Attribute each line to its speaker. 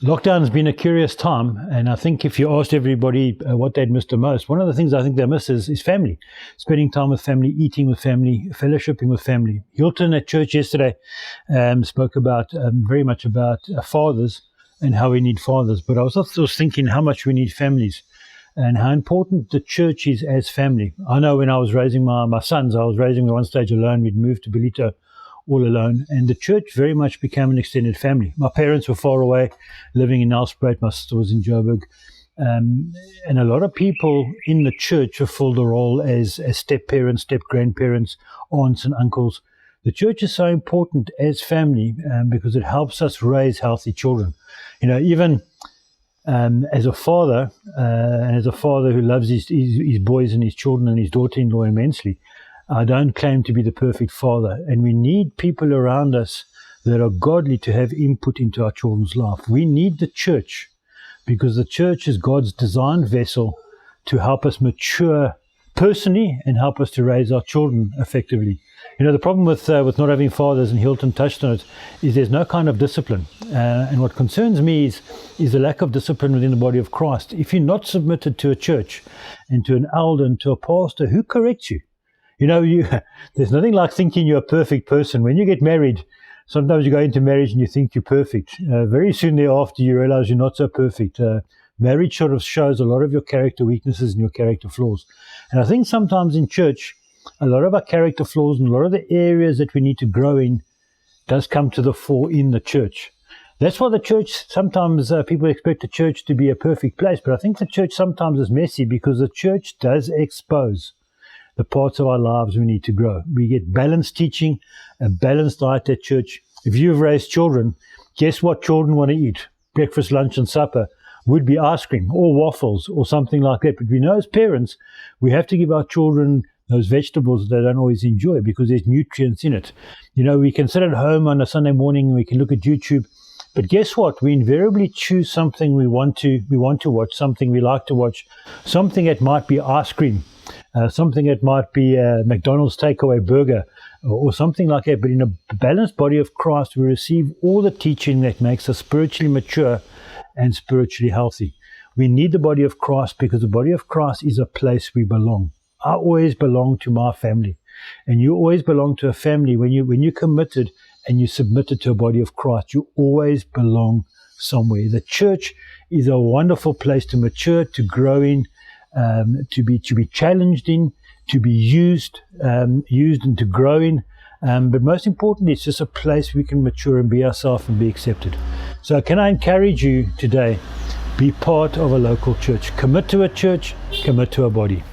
Speaker 1: Lockdown's been a curious time, and I think if you asked everybody what they'd missed the most, one of the things I think they miss is family, spending time with family, eating with family, fellowshipping with family. Hilton at church yesterday spoke about very much about fathers and how we need fathers, but I was also thinking how much we need families and how important the church is as family. I know when I was raising my sons, I was raising them at one stage alone. We'd moved to Belito all alone, and the church very much became an extended family. My parents were far away, living in Nelspruit. My sister was in Joburg, and a lot of people in the church fulfilled the role as step-parents, step-grandparents, aunts and uncles. The church is so important as family because it helps us raise healthy children. You know, even as a father, and as a father who loves his boys and his children and his daughter-in-law immensely, I don't claim to be the perfect father, and we need people around us that are godly to have input into our children's life. We need the church because the church is God's designed vessel to help us mature personally and help us to raise our children effectively. You know, the problem with not having fathers, and Hilton touched on it, is there's no kind of discipline. And what concerns me is the lack of discipline within the body of Christ. If you're not submitted to a church and to an elder and to a pastor, who corrects you? You know, there's nothing like thinking you're a perfect person. When you get married, sometimes you go into marriage and you think you're perfect. Very soon thereafter, you realize you're not so perfect. Marriage sort of shows a lot of your character weaknesses and your character flaws. And I think sometimes in church, a lot of our character flaws and a lot of the areas that we need to grow in does come to the fore in the church. That's why the church, sometimes people expect the church to be a perfect place, but I think the church sometimes is messy because the church does expose the parts of our lives we need to grow. We get balanced teaching, a balanced diet at church. If you've raised children, guess what children want to eat? Breakfast, lunch and supper would be ice cream or waffles or something like that. But we know as parents, we have to give our children those vegetables that they don't always enjoy because there's nutrients in it. You know, we can sit at home on a Sunday morning and we can look at YouTube, but guess what? We invariably choose something we want to watch, something we like to watch, something that might be ice cream, something that might be a McDonald's takeaway burger or something like that. But in a balanced body of Christ, we receive all the teaching that makes us spiritually mature and spiritually healthy. We need the body of Christ because the body of Christ is a place we belong. I always belong to my family, and you always belong to a family. When you're committed and you submitted to a body of Christ, you always belong somewhere. The church is a wonderful place to mature, to grow in, to be challenged in, to be used and to grow in. But most importantly, it's just a place we can mature and be ourselves and be accepted. So can I encourage you today, be part of a local church. Commit to a church, commit to a body.